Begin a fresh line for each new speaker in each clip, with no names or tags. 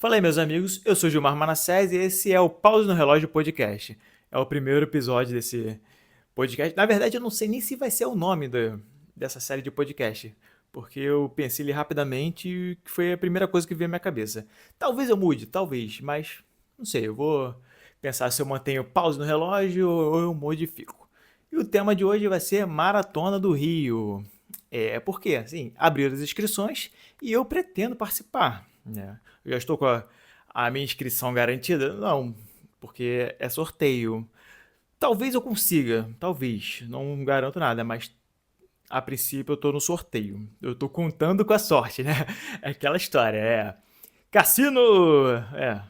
Fala aí, meus amigos. Eu sou Gilmar Manassés e esse é o Pause no Relógio Podcast. É o primeiro episódio desse podcast. Na verdade, eu não sei nem se vai ser o nome dessa série de podcast, porque eu pensei ali rapidamente e que foi a primeira coisa que veio à minha cabeça. Talvez eu mude, talvez, mas não sei. Eu vou pensar se eu mantenho pause no relógio ou eu modifico. E o tema de hoje vai ser Maratona do Rio. É porque, assim, abriram as inscrições e eu pretendo participar, né? Eu já estou com a minha inscrição garantida? Não, porque é sorteio. Talvez eu consiga, talvez. Não garanto nada, mas a princípio eu tô no sorteio. Eu tô contando com a sorte, né? É aquela história, é. Cassino! É,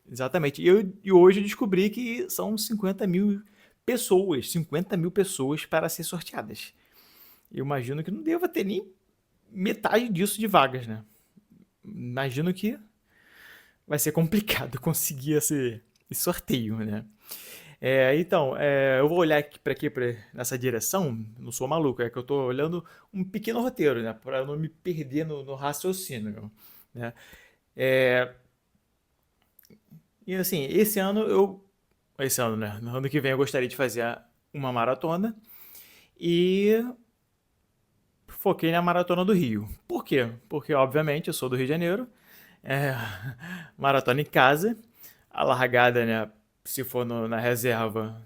exatamente. E hoje eu descobri que são 50 mil pessoas para ser sorteadas. Eu imagino que não deva ter nem metade disso de vagas, né? Imagino que vai ser complicado conseguir esse sorteio, né? Eu vou olhar nessa direção, não sou maluco, é que eu estou olhando um pequeno roteiro, né? Para não me perder no raciocínio, né? É, e assim, esse ano, né? No ano que vem eu gostaria de fazer uma maratona e foquei na maratona do Rio. Por quê? Porque, obviamente, eu sou do Rio de Janeiro, é, maratona em casa, a largada, né? Se for na reserva,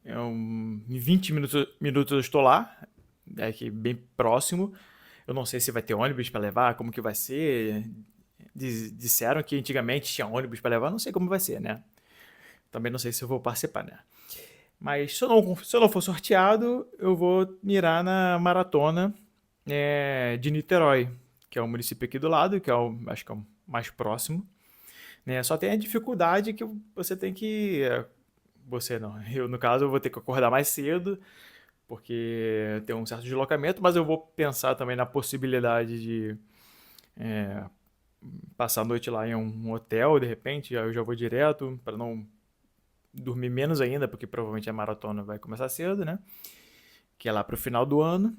em 20 minutos eu estou lá, é aqui bem próximo. Eu não sei se vai ter ônibus para levar, como que vai ser. Disseram que antigamente tinha ônibus para levar, não sei como vai ser, né? Também não sei se eu vou participar, né? Mas se eu não for sorteado, eu vou mirar na maratona de Niterói, que é o município aqui do lado, acho que é o mais próximo. Né? Só tem a dificuldade que você tem que. Você não, eu no caso eu vou ter que acordar mais cedo, porque tem um certo deslocamento, mas eu vou pensar também na possibilidade de é, passar a noite lá em um hotel, de repente, aí eu já vou direto, para não dormir menos ainda, porque provavelmente a maratona vai começar cedo, né? Que é lá pro final do ano.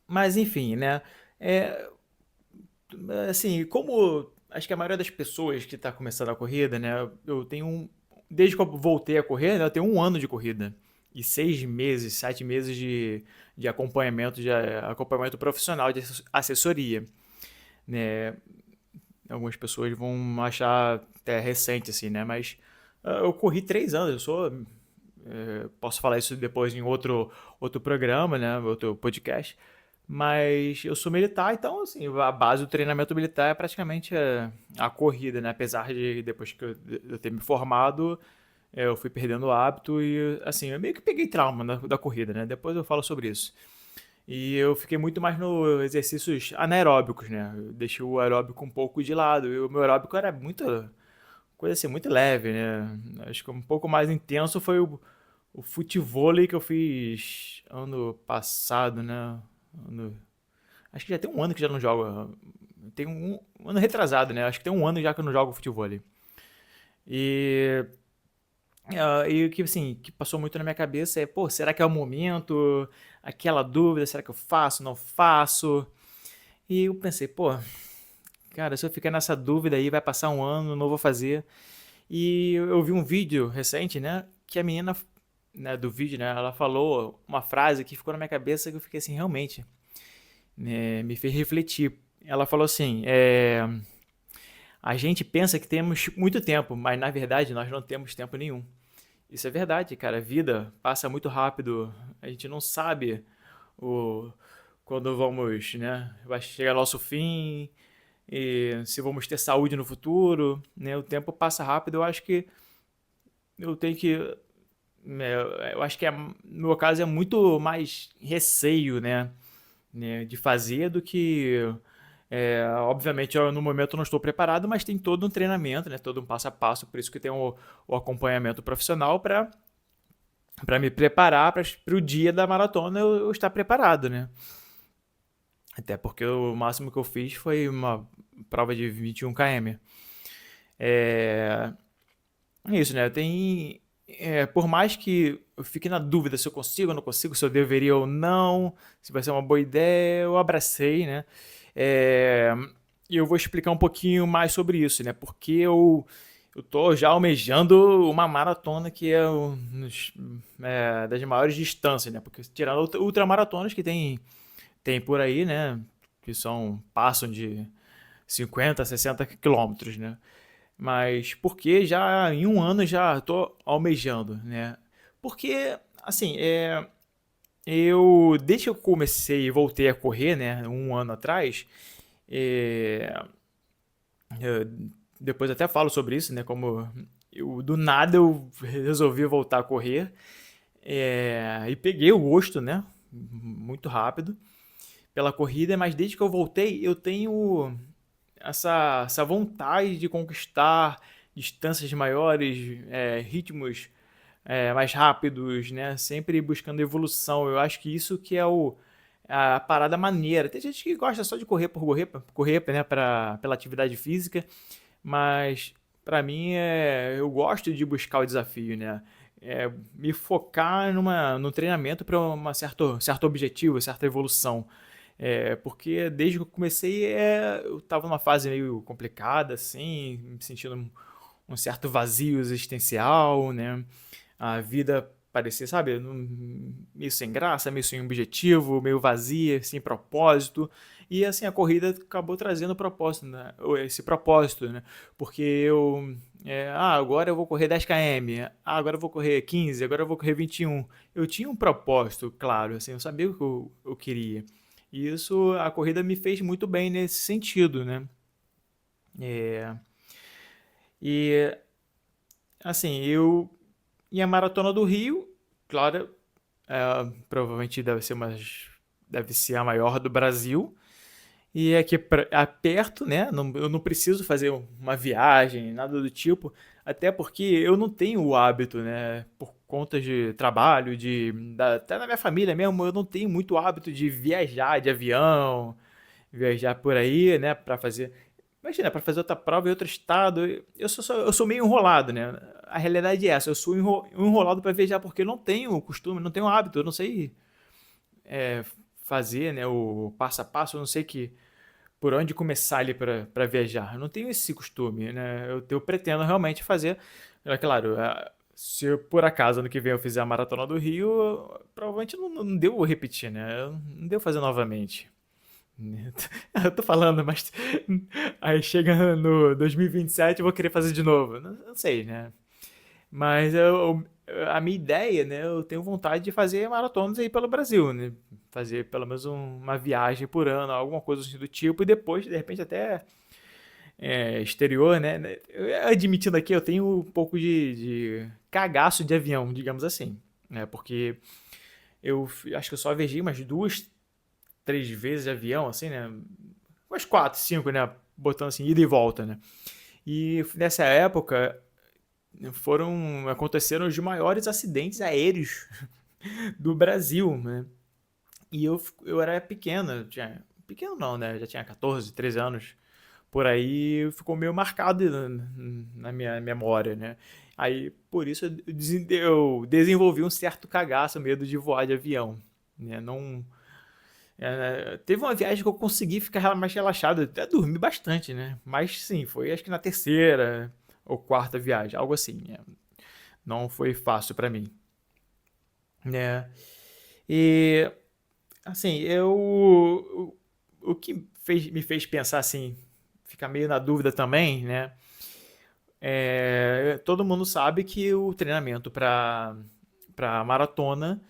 Mas enfim, né? É, assim, como acho que a maioria das pessoas que está começando a corrida, né? Eu tenho desde que eu voltei a correr, né, eu tenho um ano de corrida e 6 meses, 7 meses de acompanhamento profissional de assessoria, né? Algumas pessoas vão achar até recente assim, né? Mas eu corri 3 anos, posso falar isso depois em outro programa, né? Outro podcast. Mas eu sou militar, então assim, a base do treinamento militar é praticamente a corrida, né? Apesar de depois que eu ter me formado, eu fui perdendo o hábito e assim, eu meio que peguei trauma da corrida, né? Depois eu falo sobre isso. E eu fiquei muito mais nos exercícios anaeróbicos, né? Eu deixei o aeróbico um pouco de lado. E o meu aeróbico era muita coisa assim, muito leve, né? Acho que um pouco mais intenso foi o futevôlei que eu fiz ano passado, né? Ano- Acho que já tem um ano que já não jogo. Tem um ano retrasado, né? Acho que tem um ano já que eu não jogo futevôlei. E, e o que, assim, que passou muito na minha cabeça é, pô, será que é o momento? Aquela dúvida, será que eu faço, não faço? E eu pensei, pô, cara, se eu ficar nessa dúvida aí, vai passar um ano, não vou fazer. E eu vi um vídeo recente, né, que a menina, né, do vídeo, né, ela falou uma frase que ficou na minha cabeça que eu fiquei assim, realmente, né, me fez refletir. Ela falou assim, a gente pensa que temos muito tempo, mas na verdade nós não temos tempo nenhum. Isso é verdade, cara. A vida passa muito rápido. A gente não sabe o quando vamos, né? Vai chegar nosso fim e se vamos ter saúde no futuro, né? O tempo passa rápido. Eu acho que eu tenho que, eu acho que no meu caso é muito mais receio, né, de fazer do que obviamente, eu, no momento não estou preparado, mas tem todo um treinamento, né, todo um passo a passo, por isso que tem o acompanhamento profissional para me preparar para o dia da maratona eu estar preparado, né? Até porque o máximo que eu fiz foi uma prova de 21 km. É isso, né? Por mais que eu fique na dúvida se eu consigo ou não consigo, se eu deveria ou não, se vai ser uma boa ideia, eu abracei, né? É, E eu vou explicar um pouquinho mais sobre isso, né? Porque eu tô já almejando uma maratona que é, das maiores distâncias, né? Porque tirando ultramaratonas que tem por aí, né? Que passam de 50, 60 quilômetros, né? Mas porque já em um ano já tô almejando, né? Porque, assim, desde que eu comecei e voltei a correr, né? Um ano atrás, é, eu depois até falo sobre isso, né? Como do nada eu resolvi voltar a correr, e peguei o gosto, né? Muito rápido pela corrida, mas desde que eu voltei eu tenho essa vontade de conquistar distâncias maiores, ritmos mais rápidos, né? Sempre buscando evolução. Eu acho que isso que é a parada maneira. Tem gente que gosta só de correr por correr, né? Pela atividade física, mas para mim eu gosto de buscar o desafio, né? Me focar no treinamento para um certo objetivo, certa evolução. Porque desde que eu comecei, eu estava numa fase meio complicada, assim, me sentindo um certo vazio existencial, né? A vida parecia, sabe, meio sem graça, meio sem objetivo, meio vazia, sem propósito. E assim, a corrida acabou trazendo propósito, né? Esse propósito, né? Porque agora eu vou correr 10 km, agora eu vou correr 15, agora eu vou correr 21. Eu tinha um propósito, claro, assim, eu sabia o que eu queria. E isso, a corrida me fez muito bem nesse sentido, né? É, e assim, e a Maratona do Rio, claro, provavelmente deve ser a maior do Brasil. E aqui perto, né? Eu não preciso fazer uma viagem, nada do tipo. Até porque eu não tenho o hábito, né? Por conta de trabalho, até na minha família mesmo, eu não tenho muito hábito de viajar de avião, viajar por aí, né? Pra fazer. Imagina, para fazer outra prova em outro estado. Eu sou meio enrolado, né? A realidade é essa. Eu sou enrolado para viajar porque eu não tenho costume, não tenho hábito. Eu não sei é, fazer, né? O passo a passo. Eu não sei por onde começar ali para viajar. Eu não tenho esse costume, né? Eu pretendo realmente fazer. É claro, se por acaso ano que vem eu fizer a Maratona do Rio, provavelmente não deu eu repetir, né? Não deu fazer novamente. Eu tô falando, mas aí chega no 2027 eu vou querer fazer de novo. Não sei, né? Mas a minha ideia, né? Eu tenho vontade de fazer maratonas aí pelo Brasil, né? Fazer pelo menos uma viagem por ano, alguma coisa assim do tipo, e depois, de repente, até exterior, né? Admitindo aqui, eu tenho um pouco de cagaço de avião, digamos assim, né? Porque acho que eu só viajei umas duas, três vezes de avião, assim, né? Umas quatro, cinco, né? Botando assim, ida e volta, né? E nessa época aconteceram os maiores acidentes aéreos do Brasil, né? E eu era pequeno, pequeno não, né? Já tinha 14, 13 anos. Por aí ficou meio marcado na minha memória, né? Aí, por isso, eu desenvolvi um certo cagaço, medo de voar de avião, né? Não, teve uma viagem que eu consegui ficar mais relaxado, até dormi bastante, né? Mas sim, foi acho que na terceira ou quarta viagem, algo assim, né? Não foi fácil pra mim, né? E assim, o que me fez pensar assim, ficar meio na dúvida também, né? Todo mundo sabe que o treinamento para maratona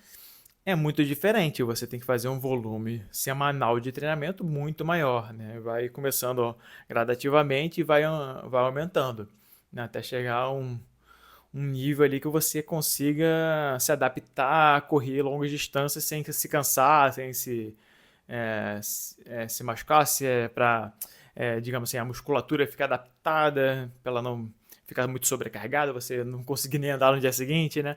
é muito diferente. Você tem que fazer um volume semanal de treinamento muito maior, né? Vai começando gradativamente e vai aumentando, né? Até chegar a um nível ali que você consiga se adaptar a correr longas distâncias sem se cansar, sem se machucar, se é para, digamos assim, a musculatura ficar adaptada, para ela não ficar muito sobrecarregada, você não conseguir nem andar no dia seguinte, né?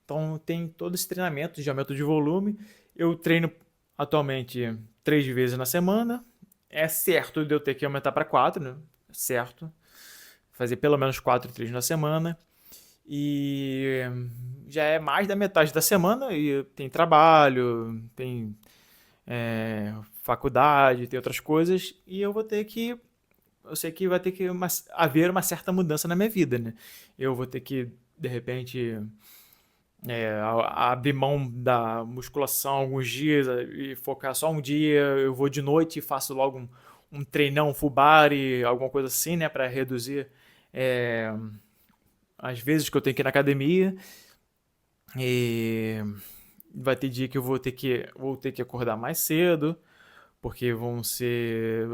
Então tem todo esse treinamento de aumento de volume. Eu treino atualmente 3 vezes na semana. É certo de eu ter que aumentar para quatro, né? Certo. Fazer pelo menos 4 treinos na semana. E já é mais da metade da semana e tem trabalho, tem faculdade, tem outras coisas, e eu vou ter que eu sei que vai ter que haver uma certa mudança na minha vida, né? Eu vou ter que, de repente, abrir mão da musculação alguns dias e focar só um dia. Eu vou de noite e faço logo um treinão full body, alguma coisa assim, né? Para reduzir é, as vezes que eu tenho que ir na academia. E vai ter dia que eu vou ter que acordar mais cedo, porque vão ser,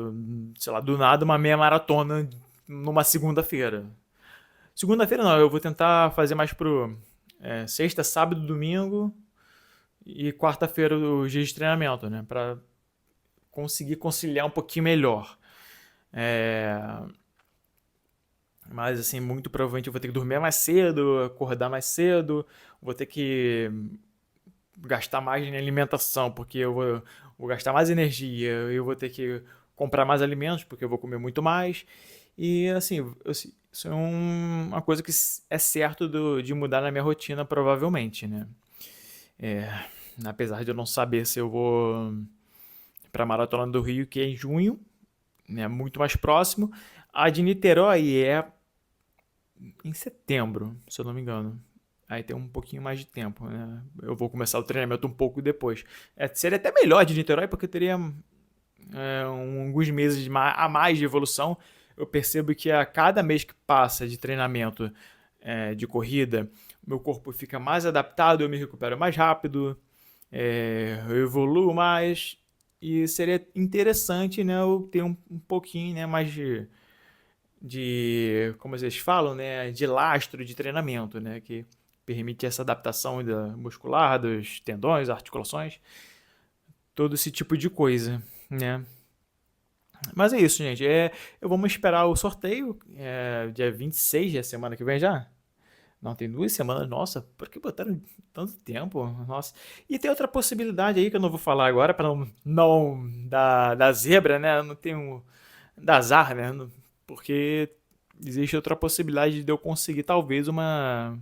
sei lá, do nada uma meia maratona numa segunda-feira. Segunda-feira não, eu vou tentar fazer mais pro sexta, sábado, domingo e quarta-feira os dias de treinamento, né? Pra conseguir conciliar um pouquinho melhor. É, mas assim, muito provavelmente eu vou ter que dormir mais cedo, acordar mais cedo, vou ter que gastar mais em alimentação, porque vou gastar mais energia, eu vou ter que comprar mais alimentos, porque eu vou comer muito mais. E assim, isso é uma coisa que é certo de mudar na minha rotina, provavelmente, né? É, apesar de eu não saber se eu vou para a Maratona do Rio, que é em junho, né, muito mais próximo. A de Niterói é em setembro, se eu não me engano. Aí tem um pouquinho mais de tempo, né? Eu vou começar o treinamento um pouco depois. Seria até melhor de Niterói, porque eu teria alguns meses a mais de evolução. Eu percebo que a cada mês que passa de treinamento de corrida, meu corpo fica mais adaptado, eu me recupero mais rápido, eu evoluo mais. E seria interessante, né, eu ter um pouquinho, né, mais como vocês falam, né, de lastro de treinamento, né, que permite essa adaptação muscular, dos tendões, articulações, todo esse tipo de coisa, né. Mas é isso, gente. Vamos esperar o sorteio, dia 26, é semana que vem já? Não, tem 2 semanas. Nossa, por que botaram tanto tempo? Nossa. E tem outra possibilidade aí que eu não vou falar agora, para não dar zebra, né? Não tenho dar azar, né? Porque existe outra possibilidade de eu conseguir, talvez, me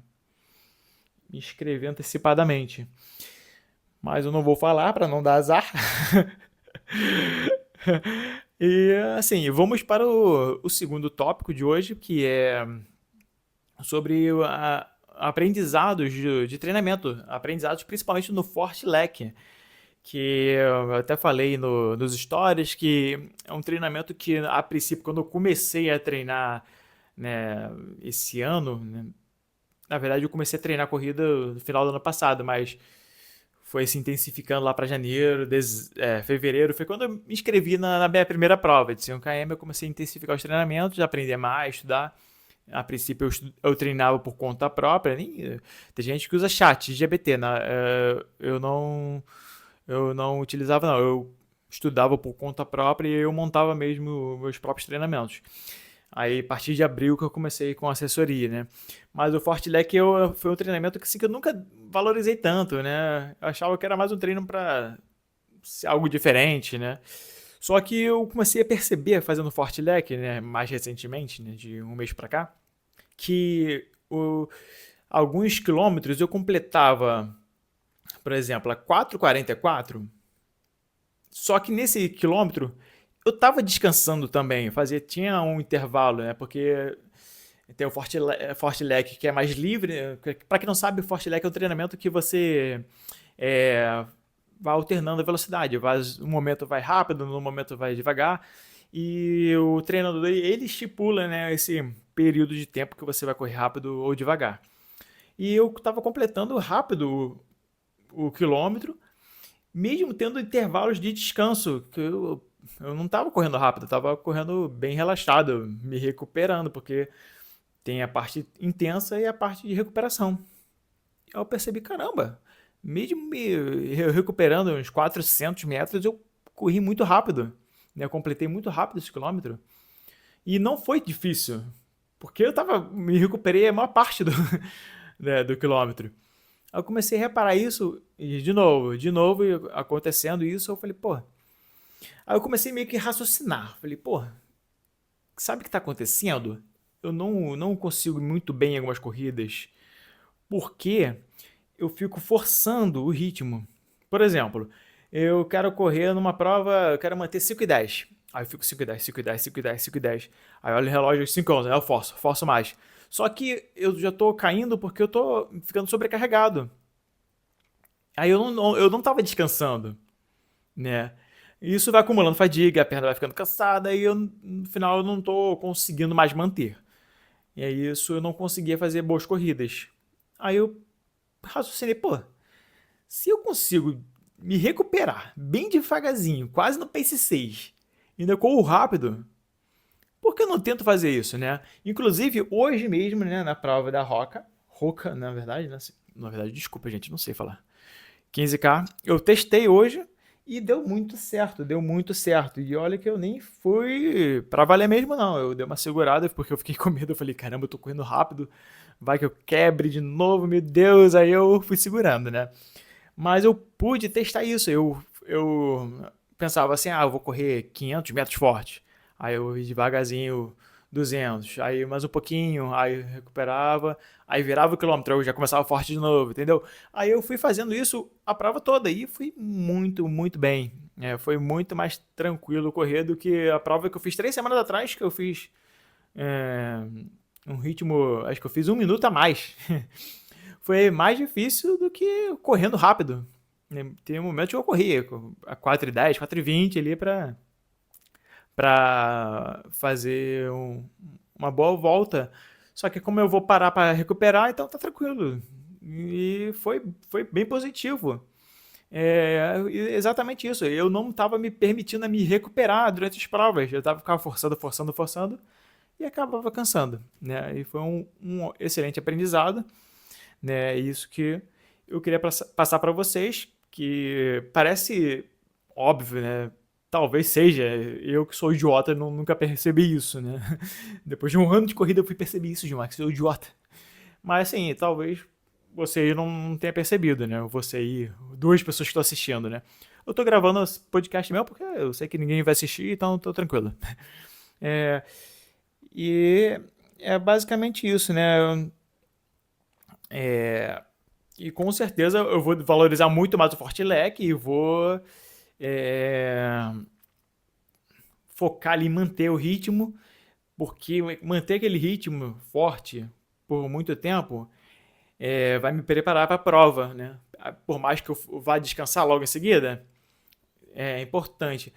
inscrever antecipadamente. Mas eu não vou falar para não dar azar. E assim, vamos para o segundo tópico de hoje, que é sobre aprendizados de treinamento, aprendizados principalmente no Forte-Leque, que eu até falei nos stories, que é um treinamento que, a princípio, quando eu comecei a treinar, né, esse ano, né, na verdade eu comecei a treinar corrida no final do ano passado, mas foi se intensificando lá para janeiro, fevereiro, foi quando eu me inscrevi na minha primeira prova de 5 km. Eu comecei a intensificar os treinamentos, aprender mais, estudar. A princípio eu treinava por conta própria, tem gente que usa chat GPT, né? Eu não utilizava, não, eu estudava por conta própria e eu montava mesmo meus próprios treinamentos. Aí, a partir de abril que eu comecei com assessoria, né? Mas o Fortilec foi um treinamento que, assim, que eu nunca valorizei tanto, né? Eu achava que era mais um treino para ser algo diferente, né? Só que eu comecei a perceber, fazendo Fortilec, né, mais recentemente, né, de um mês para cá, que alguns quilômetros eu completava, por exemplo, a 4,44, só que nesse quilômetro eu estava descansando também, tinha um intervalo, né? Porque tem o Forte Leg, que é mais livre. Para quem não sabe, o Forte Leg é um treinamento que você vai alternando a velocidade. Um momento vai rápido, no momento vai devagar. E o treinador ele estipula, né, esse período de tempo que você vai correr rápido ou devagar. E eu estava completando rápido o quilômetro, mesmo tendo intervalos de descanso, que eu não estava correndo rápido, eu estava correndo bem relaxado, me recuperando, porque tem a parte intensa e a parte de recuperação. Eu percebi, caramba, mesmo me recuperando uns 400 metros, eu corri muito rápido, né? Eu completei muito rápido esse quilômetro. E não foi difícil, porque me recuperei a maior parte né, do quilômetro. Aí eu comecei a reparar isso, e de novo acontecendo isso, eu falei, pô. Aí eu comecei meio que a raciocinar. Falei, pô, sabe o que está acontecendo? Eu não consigo muito bem em algumas corridas, porque eu fico forçando o ritmo. Por exemplo, eu quero correr numa prova, eu quero manter 5 e 10. Aí eu fico 5,10, 5,10, 5,10, 5,10. Aí eu olho o relógio, 5,11, aí eu forço mais. Só que eu já tô caindo porque eu tô ficando sobrecarregado. Aí eu não tava descansando, né? E isso vai acumulando fadiga, a perna vai ficando cansada e no final eu não tô conseguindo mais manter. E aí isso eu não conseguia fazer boas corridas. Aí eu raciocinei, pô, se eu consigo me recuperar bem devagarzinho, quase no pace 6, ainda corro rápido, por que eu não tento fazer isso, né? Inclusive, hoje mesmo, né, na prova da Roca, na verdade, né? Na verdade, desculpa, gente, não sei falar. 15K, eu testei hoje e deu muito certo, deu muito certo. E olha que eu nem fui pra valer mesmo, não. Eu dei uma segurada porque eu fiquei com medo. Eu falei, caramba, eu tô correndo rápido, vai que eu quebre de novo, meu Deus. Aí eu fui segurando, né? Mas eu pude testar isso. Eu pensava assim, eu vou correr 500 metros forte. Aí eu ia devagarzinho 200, aí mais um pouquinho, aí recuperava, aí virava o quilômetro, eu já começava forte de novo, entendeu? Aí eu fui fazendo isso a prova toda e fui muito, muito bem. Foi muito mais tranquilo correr do que a prova que eu fiz 3 semanas atrás, que eu fiz é, um ritmo, acho que eu fiz 1 minuto a mais. Foi mais difícil do que correndo rápido. Tem um momento que eu corria a 4,10, 4,20 ali para fazer uma boa volta. Só que como eu vou parar para recuperar, então tá tranquilo. E foi bem positivo. Exatamente isso. Eu não estava me permitindo a me recuperar durante as provas. Eu ficava forçando e acabava cansando, né? E foi um excelente aprendizado, né? Isso que eu queria passar para vocês, que parece óbvio, né? Talvez seja, eu que sou idiota nunca percebi isso, né? Depois de um ano de corrida eu fui perceber isso, Gilmar, que sou idiota. Mas assim, talvez você aí não tenha percebido, né? Você aí, 2 pessoas que estão assistindo, né? Eu tô gravando esse podcast mesmo porque eu sei que ninguém vai assistir, então tô tranquilo. É, e é basicamente isso, né? É, e com certeza eu vou valorizar muito mais o Fortilec e vou é, focar ali em manter o ritmo, porque manter aquele ritmo forte por muito tempo vai me preparar para a prova, né? Por mais que eu vá descansar logo em seguida, é importante.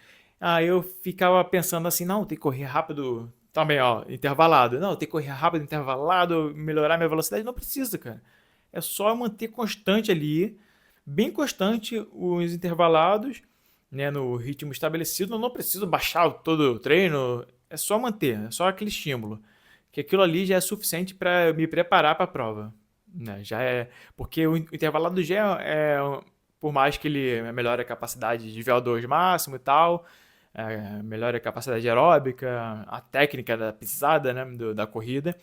Eu ficava pensando assim, não, tem que correr rápido também, ó, intervalado. Não, tem que correr rápido, intervalado, melhorar minha velocidade. Não precisa, cara. É só manter constante ali, bem constante os intervalados, né, no ritmo estabelecido. Eu não preciso baixar todo o treino, é só manter, é só aquele estímulo. Que aquilo ali já é suficiente para me preparar para a prova. Né? Já é, porque o intervalado já por mais que ele melhore a capacidade de VO2 máximo e tal, melhore a capacidade aeróbica, a técnica da pisada, né, da corrida,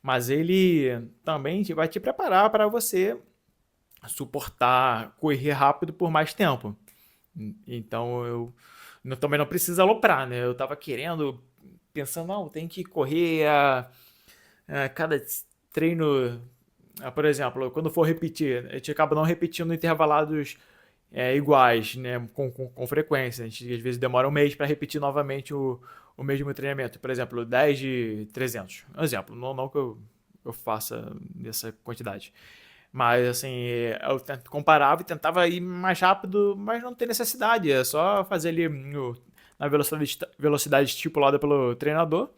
mas ele também vai te preparar para você suportar correr rápido por mais tempo. Então também não precisa aloprar, né? Eu tava querendo, pensando, não, tem que correr a cada treino. Por exemplo, quando for repetir, a gente acaba não repetindo intervalados iguais, né, com frequência. A gente às vezes demora um mês para repetir novamente o mesmo treinamento. Por exemplo, 10 de 300. Um exemplo, não que eu faça nessa quantidade. Mas assim, eu comparava e tentava ir mais rápido, mas não tem necessidade. É só fazer ali na velocidade estipulada pelo treinador,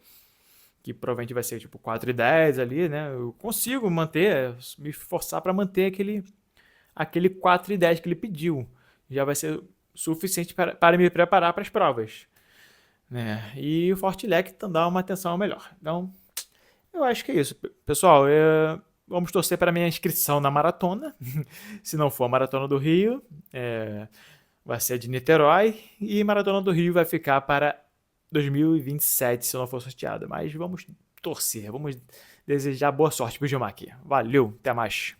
que provavelmente vai ser tipo 4,10 ali, né? Eu consigo manter, me forçar para manter aquele 4,10 que ele pediu. Já vai ser suficiente para me preparar para as provas. Né? E o Fortilec dá uma atenção melhor. Então, eu acho que é isso. Pessoal, vamos torcer para a minha inscrição na maratona. Se não for a Maratona do Rio, vai ser a de Niterói. E a Maratona do Rio vai ficar para 2027, se não for sorteada. Mas vamos torcer, vamos desejar boa sorte para o Gilmar aqui. Valeu, até mais.